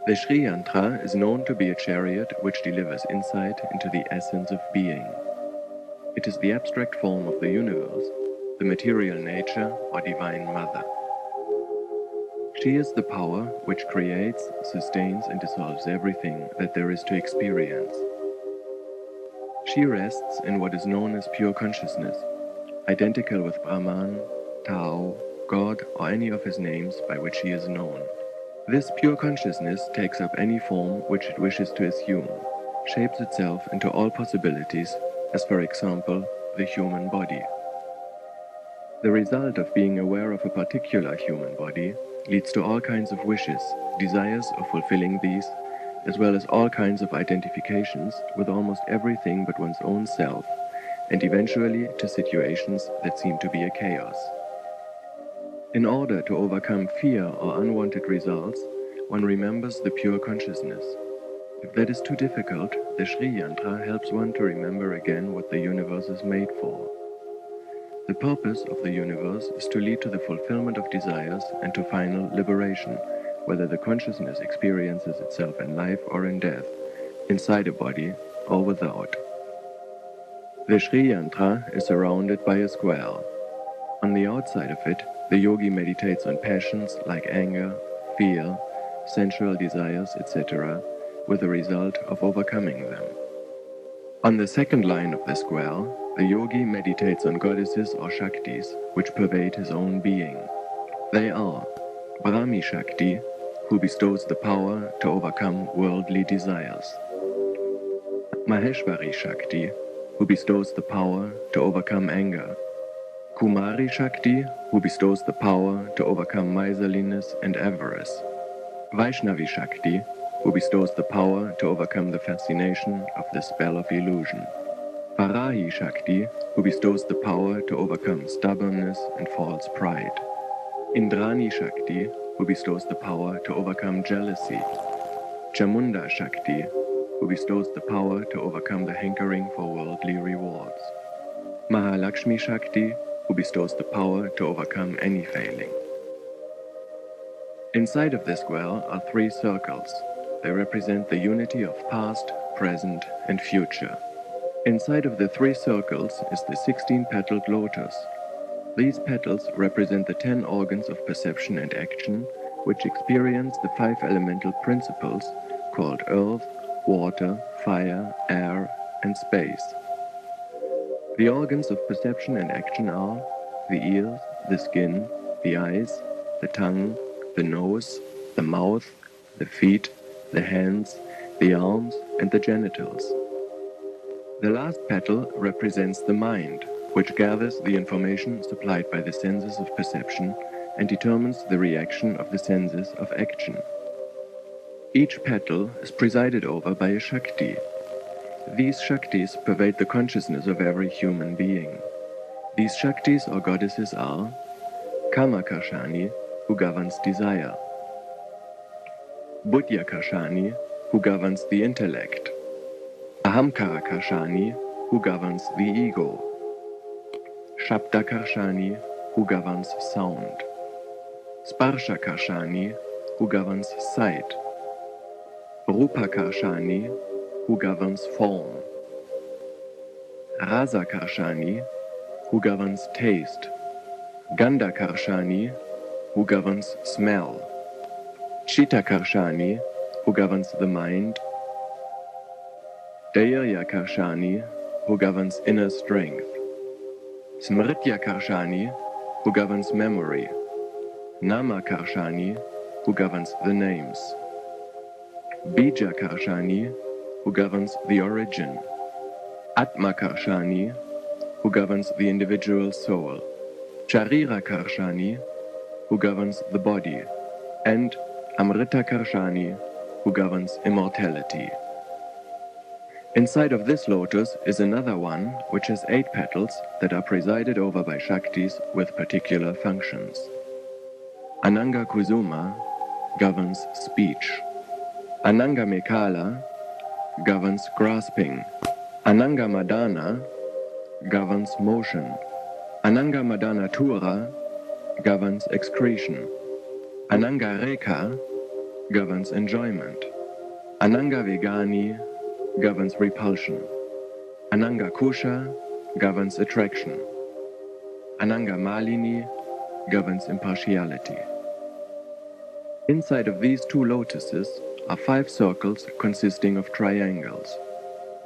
The Sri Yantra is known to be a chariot which delivers insight into the essence of being. It is the abstract form of the universe, the material nature or divine mother. She is the power which creates, sustains and dissolves everything that there is to experience. She rests in what is known as pure consciousness, identical with Brahman, Tao, God or any of his names by which he is known. This pure consciousness takes up any form which it wishes to assume, shapes itself into all possibilities, as for example, the human body. The result of being aware of a particular human body leads to all kinds of wishes, desires of fulfilling these, as well as all kinds of identifications with almost everything but one's own self, and eventually to situations that seem to be a chaos. In order to overcome fear or unwanted results, one remembers the pure consciousness. If that is too difficult, the Sri Yantra helps one to remember again what the universe is made for. The purpose of the universe is to lead to the fulfillment of desires and to final liberation, whether the consciousness experiences itself in life or in death, inside a body or without. The Sri Yantra is surrounded by a square. On the outside of it, the yogi meditates on passions like anger, fear, sensual desires, etc., with the result of overcoming them. On the second line of the square, the yogi meditates on goddesses or Shaktis which pervade his own being. They are Brahmi Shakti, who bestows the power to overcome worldly desires; Maheshwari Shakti, who bestows the power to overcome anger; Kumari Shakti, who bestows the power to overcome miserliness and avarice; Vaishnavi Shakti, who bestows the power to overcome the fascination of the spell of illusion; Varahi Shakti, who bestows the power to overcome stubbornness and false pride; Indrani Shakti, who bestows the power to overcome jealousy; Chamunda Shakti, who bestows the power to overcome the hankering for worldly rewards; Mahalakshmi Shakti, who bestows the power to overcome any failing. Inside of this square are 3 circles. They represent the unity of past, present, and future. Inside of the 3 circles is the 16-petaled lotus. These petals represent the 10 organs of perception and action, which experience the 5 elemental principles called earth, water, fire, air, and space. The organs of perception and action are the ears, the skin, the eyes, the tongue, the nose, the mouth, the feet, the hands, the arms, and the genitals. The last petal represents the mind, which gathers the information supplied by the senses of perception and determines the reaction of the senses of action. Each petal is presided over by a Shakti. These Shaktis pervade the consciousness of every human being. These Shaktis or goddesses are Kamakarshani, who governs desire; Buddhyakarshani, who governs the intellect; Ahamkarakarshani, who governs the ego; Shabdakarshani, who governs sound; Sparshakarshani, who governs sight; Rupakarshani, who governs form; Rasakarshani, who governs taste; Gandhakarshani, who governs smell; Chittakarshani, who governs the mind; Dhairyakarshani, who governs inner strength; Smrityakarshani, who governs memory; Namakarshani, who governs the names; Bijakarshani, who governs the origin; Atmakarshani, who governs the individual soul; Charirakarshani, who governs the body; and Amritakarshani, who governs immortality. Inside of this lotus is another one which has 8 petals that are presided over by Shaktis with particular functions. Ananga Kusuma governs speech; Ananga Mekala governs grasping; Ananga Madana governs motion; Ananga Madanatura governs excretion; Ananga Rekha governs enjoyment. Ananga Vegani governs repulsion. Ananga Kusha governs attraction. Ananga Malini governs impartiality. Inside of these two lotuses are 5 circles consisting of triangles.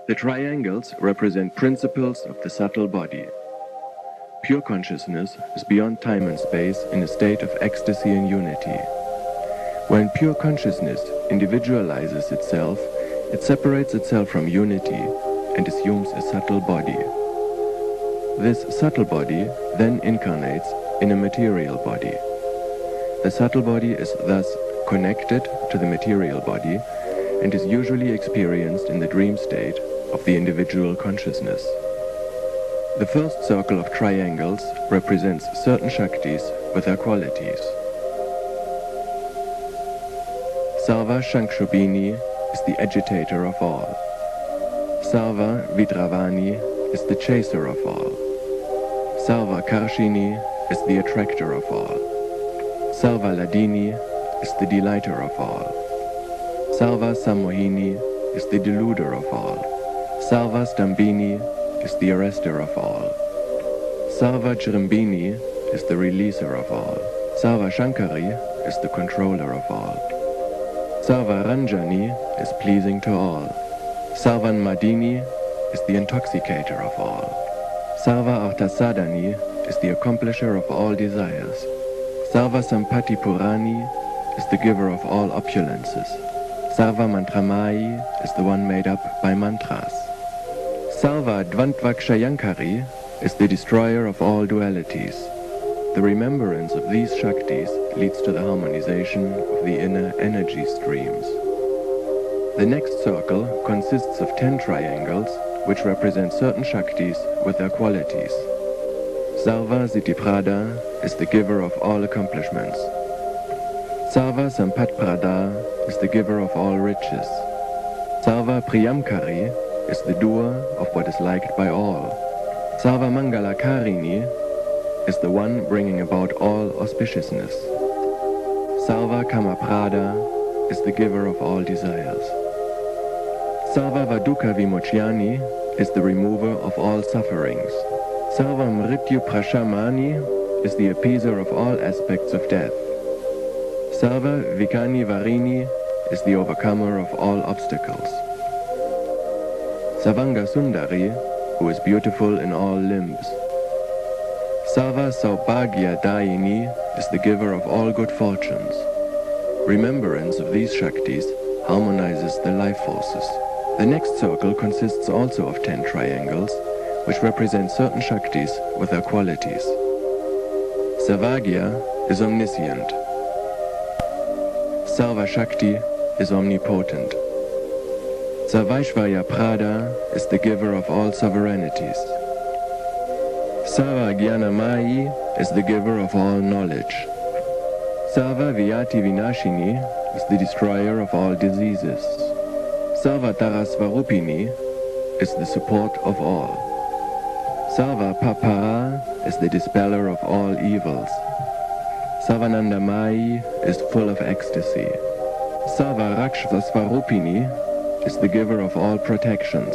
The triangles represent principles of the subtle body. Pure consciousness is beyond time and space in a state of ecstasy and unity. When pure consciousness individualizes itself, it separates itself from unity and assumes a subtle body. This subtle body then incarnates in a material body. The subtle body is thus connected to the material body and is usually experienced in the dream state of the individual consciousness. The first circle of triangles represents certain Shaktis with their qualities. Sarva Shankshubhini is the agitator of all. Sarva Vidravani is the chaser of all. Sarva Karshini is the attractor of all. Sarva Ladini is the delighter of all. Sarva Samohini is the deluder of all. Sarva Stambini is the arrester of all. Sarva Jrimbini is the releaser of all. Sarva Shankari is the controller of all. Sarva Ranjani is pleasing to all. Sarvan Madini is the intoxicator of all. Sarva Artasadani is the accomplisher of all desires. Sarva Sampati Purani is the giver of all opulences. Sarva Mantramai is the one made up by mantras. Sarva Dvantvakshayankari is the destroyer of all dualities. The remembrance of these Shaktis leads to the harmonization of the inner energy streams. The next circle consists of 10 triangles, which represent certain Shaktis with their qualities. Sarva Siddhiprada is the giver of all accomplishments. Sarva Sampatprada is the giver of all riches. Sarva Priyamkari is the doer of what is liked by all. Sarva Mangalakarini is the one bringing about all auspiciousness. Sarva Kamaprada is the giver of all desires. Sarva Vaduka Vimochyani is the remover of all sufferings. Sarva Mrityu Prashamani is the appeaser of all aspects of death. Sarva Vikani Varini is the overcomer of all obstacles. Savanga Sundari, who is beautiful in all limbs. Sarva Saubhagya Dayini is the giver of all good fortunes. Remembrance of these Shaktis harmonizes the life forces. The next circle consists also of 10 triangles, which represent certain Shaktis with their qualities. Sarvagya is omniscient. Sarva Shakti is omnipotent. Sarvaishvarya Prada is the giver of all sovereignties. Sarva Jnanamai is the giver of all knowledge. Sarva Vyati Vinashini is the destroyer of all diseases. Sarva Tarasvarupini is the support of all. Sarva Papara is the dispeller of all evils. Sarvanandamai is full of ecstasy. Sarva Rakshasvarupini is the giver of all protections.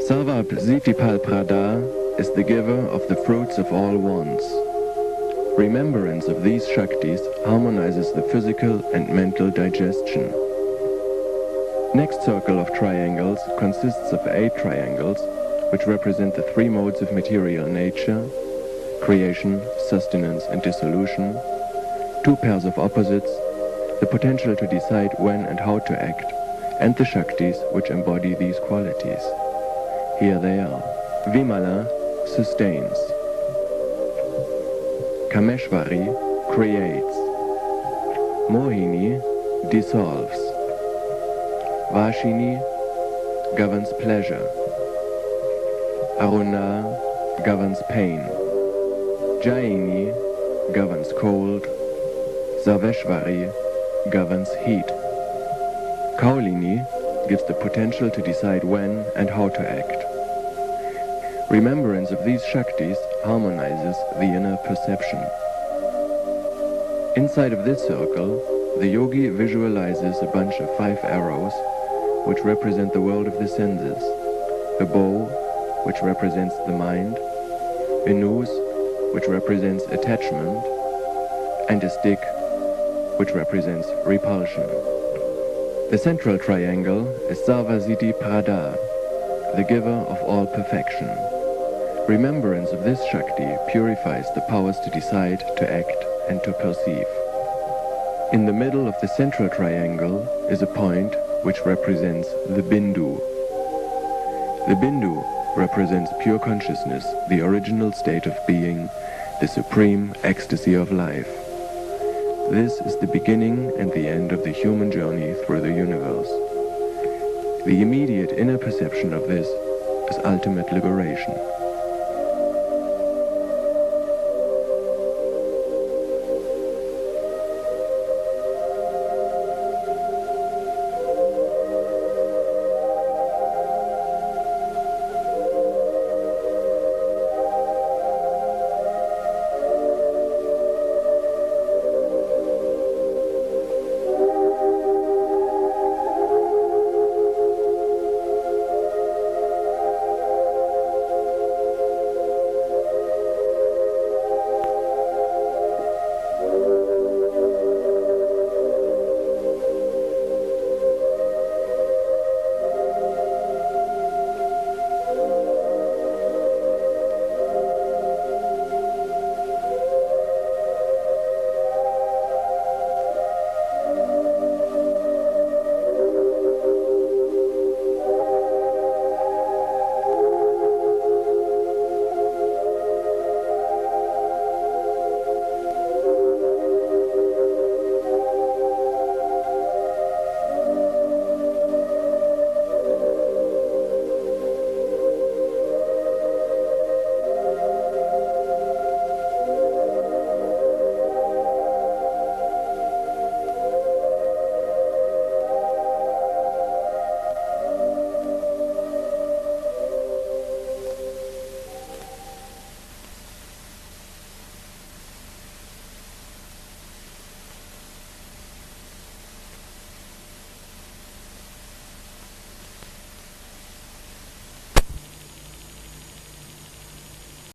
Sarva Zitipalprada is the giver of the fruits of all wants. Remembrance of these Shaktis harmonizes the physical and mental digestion. Next circle of triangles consists of 8 triangles, which represent the 3 modes of material nature: creation, sustenance, and dissolution, 2 pairs of opposites, the potential to decide when and how to act, and the Shaktis which embody these qualities. Here they are. Vimala sustains. Kameshvari creates. Mohini dissolves. Vashini governs pleasure. Aruna governs pain. Jayini governs cold. Sarveshvari governs heat. Kaulini gives the potential to decide when and how to act. Remembrance of these Shaktis harmonizes the inner perception. Inside of this circle, the yogi visualizes a bunch of 5 arrows, which represent the world of the senses, a bow, which represents the mind, a noose, which represents attachment, and a stick, which represents repulsion. The central triangle is Sarvasiddhi Prada, the giver of all perfection. Remembrance of this Shakti purifies the powers to decide, to act, and to perceive. In the middle of the central triangle is a point which represents the Bindu. The Bindu represents pure consciousness, the original state of being, the supreme ecstasy of life. This is the beginning and the end of the human journey through the universe. The immediate inner perception of this is ultimate liberation.